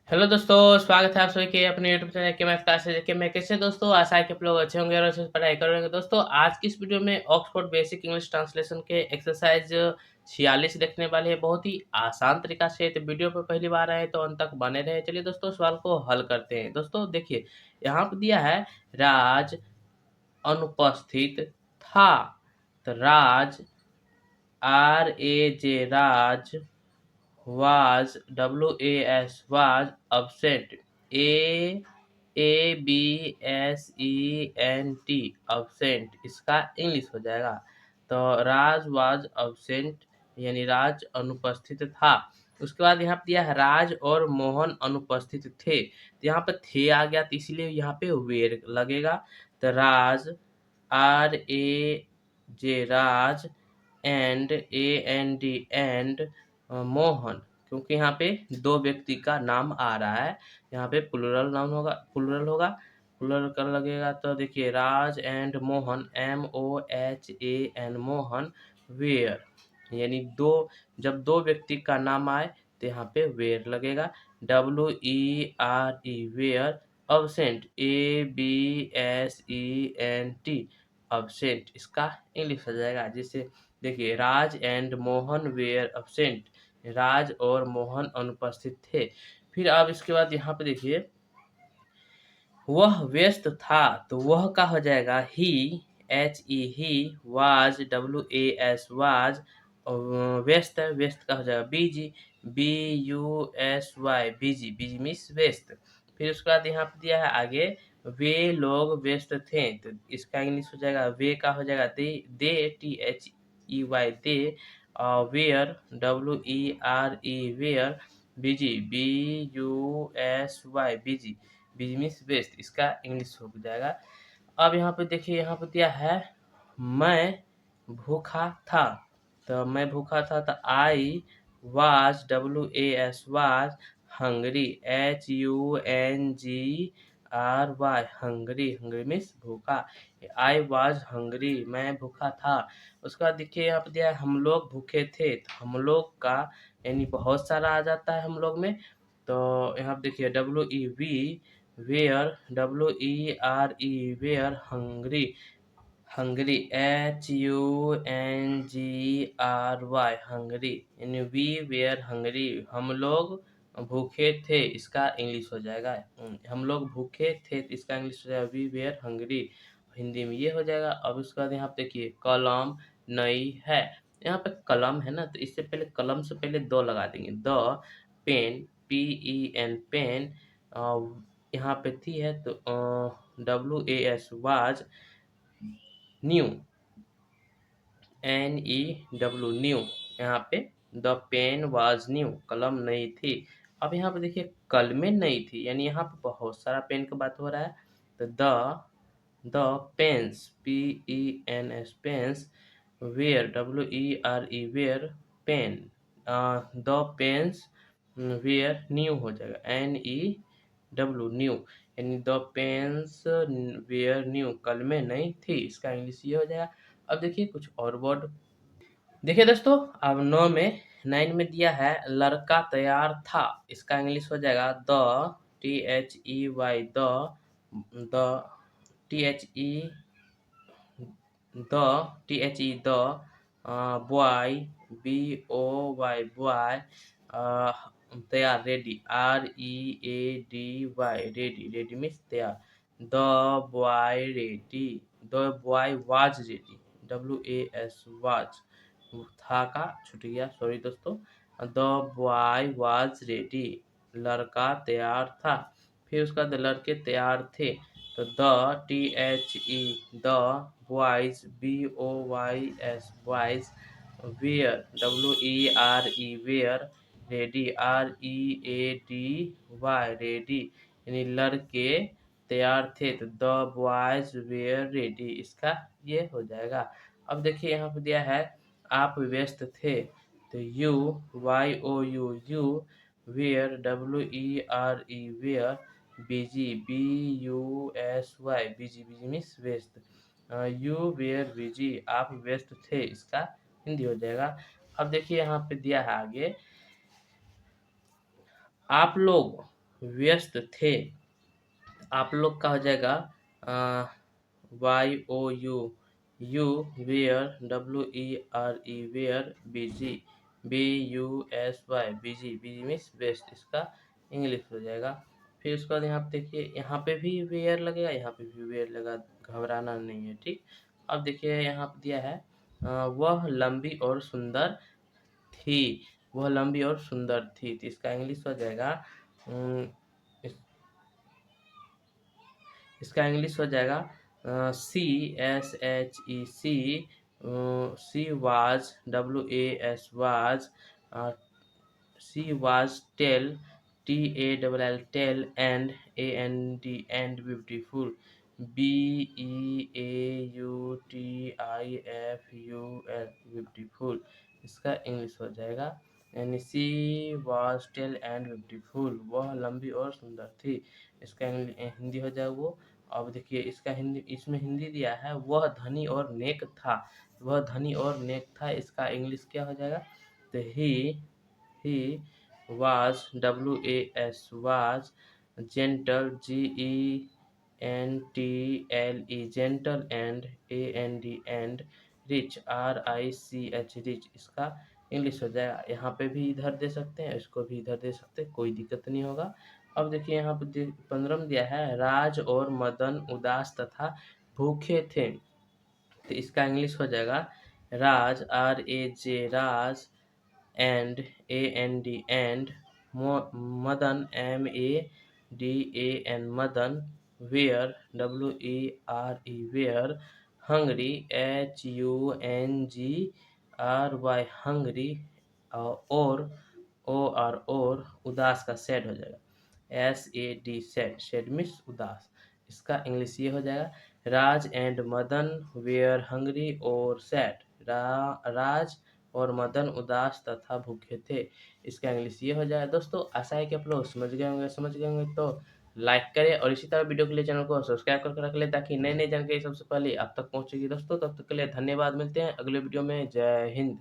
Hello दोस्तों, स्वागत है आप सभी के अपने यूट्यूब चैनल के मैथ क्लासेस के में। कैसे दोस्तों, आशा है कि आप लोग अच्छे होंगे और अच्छे से पढ़ाई करेंगे। दोस्तों, आज की इस वीडियो में ऑक्सफोर्ड बेसिक इंग्लिश ट्रांसलेशन के एक्सरसाइज 46 देखने वाले हैं, बहुत ही आसान तरीका से। तो वीडियो पर पहली बार आए तो अंत तक बने रहे। चलिए दोस्तों, सवाल को हल करते हैं। दोस्तों देखिए, यहाँ पर दिया है राज अनुपस्थित था। तो राज, RAJ, Raj was, was absent, ABSENT, absent इसका इंग्लिश हो जाएगा। तो राज was absent यानी राज अनुपस्थित था। उसके बाद यहाँ पे दिया है राज और मोहन अनुपस्थित थे। तो यहाँ पे थे आ गया, तो इसलिए यहाँ पे वेर लगेगा। तो राज, RAJ, राज, एंड मोहन, क्योंकि यहाँ पे दो व्यक्ति का नाम आ रहा है, यहाँ पे प्लूरल नाउन होगा, प्लूरल कर लगेगा। तो देखिए Raj and Mohan, MOHAN, Mohan, where, यानी जब दो व्यक्ति का नाम आए तो यहाँ पे वेयर लगेगा। WERE, were, absent, ABSENT, absent इसका इंग्लिश हो जाएगा। जिससे देखिए Raj and Mohan were absent, Raj और मोहन अनुपस्थित थे। फिर अब इसके बाद यहाँ पे देखिए वह व्यस्त था, तो वह का हो जाएगा ही, ही, वाज, WAS, वाज, व्यस्त है, व्यस्त का हो जाएगा busy, BUSY, busy, busy means व्यस्त। फिर उसके बाद यहाँ पे दिया है आगे वे लोग व्यस्त थे, तो इसका इंग्लिश हो जाएगा वे का हो जाएगा they, THEY, they, were, WERE, were, busy, BUSY, busy, busy means व्यस्त इसका इंग्लिश हो जाएगा। अब यहाँ पे देखिए, यहाँ पे दिया है मैं भूखा था। तो मैं भूखा था, तो I was, WAS, was, hungry, HUNGRY, hungry, hungry means भूखा। आई वाज हंगरी, मैं भूखा था। उसके बाद देखिए यहाँ पे दिया है हम लोग भूखे थे। तो हम लोग का यानी बहुत सारा आ जाता है हम लोग में। तो यहाँ पे देखिए WEV, were, WERE, were, hungry, hungry, HUNGRY, hungry, यानी वी वेयर हंगरी, हम लोग भूखे थे, इसका इंग्लिश हो जाएगा। हम लोग भूखे थे, तो इसका इंग्लिश हो जाएगा वी वेयर हंगरी, हिंदी में ये हो जाएगा। अब उसके बाद यहाँ पे देखिए कलम नई है। यहाँ पे कलम है ना, तो इससे पहले कलम से पहले दो लगा देंगे। द पेन, PEN, पेन, यहाँ पे थी है तो WAS, was, new, NEW, new, यहाँ पे द पेन वाज न्यू, कलम नई थी। अब यहाँ पे देखिए कलमें नई थी, यानी यहाँ पे बहुत सारा पेन की बात हो रहा है। तो the pens, PENS, pens, were, WERE, were, pen, the pens were new हो जाएगा, NEW, न्यू, यानी द पेन्स वेयर न्यू, कलमें नई थी, इसका इंग्लिश ये हो जाएगा। अब देखिए कुछ और वर्ड देखिए दोस्तों, अब 9 में दिया है लड़का तैयार था, इसका इंग्लिश हो जाएगा THEY, the THE, boy, BOY, boy, तैयार, ready, READY, ready, ready means तैयार। The boy ready, the boy was ready, WAS, was, था का छूट गया, सॉरी दोस्तों। द बॉय वाज रेडी, लड़का तैयार था। फिर उसका बाद लड़के तैयार थे, तो THE, the boys, BOYS, boys, were, WERE, were, ready, READY, ready, यानी लड़के तैयार थे, तो द बॉयज वेयर रेडी, इसका ये हो जाएगा। अब देखिए यहाँ पे दिया है आप व्यस्त थे, तो YOU, you, were, WERE, were, busy, BUSY, busy, busy means व्यस्त, यू वेयर बिजी, आप व्यस्त थे, इसका हिंदी हो जाएगा। अब देखिए यहाँ पे दिया है आगे आप लोग व्यस्त थे। आप लोग का हो जाएगा Y O U, you were, W E R E were, busy, B U S Y, busy, busy means व्यस्त, इसका इंग्लिश हो जाएगा। फिर उसके बाद यहाँ पे देखिए, यहाँ पे भी वेयर लगेगा, यहाँ पे भी वेयर लगा, घबराना नहीं है, ठीक। अब देखिए यहाँ पे दिया है वह लंबी और सुंदर थी, वह लंबी और सुंदर थी, तो इसका इंग्लिश हो जाएगा अम, इस, इसका इंग्लिश हो जाएगा she S H E she, she was, W A S was, she was tall, T A double L tall, and A N D and, beautiful, B E A U T I F U L, beautiful, इसका English हो जाएगा यानी she was tall and beautiful, वह लंबी और सुंदर थी, इसका हिंदी हो जाएगा वो। अब देखिए इसका हिंदी, इसमें हिंदी दिया है वह धनी और नेक था, वह धनी और नेक था, इसका इंग्लिश क्या हो जाएगा, तो he was, W A S was, gentle, G E N T L E, gentle, and A N D, and rich, R I C H, rich, इसका इंग्लिश हो जाएगा। यहाँ पे भी इधर दे सकते हैं, इसको भी इधर दे सकते हैं, कोई दिक्कत नहीं होगा। अब देखिए यहाँ पे 15 दिया है, राज और मदन उदास तथा भूखे थे, तो इसका इंग्लिश हो जाएगा राज, R A J, Raj, and A N D, and Madan, M A D A N, Madan, where, W E R E, where, hungry, H U N G R Y, hungry, और और उदास का sad हो जाएगा, S A D, sad, sad means उदास, इसका English ये हो जाएगा राज एंड मदन वेयर हंग्री और सैड, राज और मदन उदास तथा भूखे थे, इसका इंग्लिश ये हो जाएगा। दोस्तों आशा है कि आप लोग समझ गए होंगे, तो लाइक करें और इसी तरह वीडियो के लिए चैनल को सब्सक्राइब करके रख लें, ताकि नई नई जानकारी सबसे पहले आप तक पहुंचेगी। दोस्तों तब तक के लिए धन्यवाद, मिलते हैं अगले वीडियो में, जय हिंद।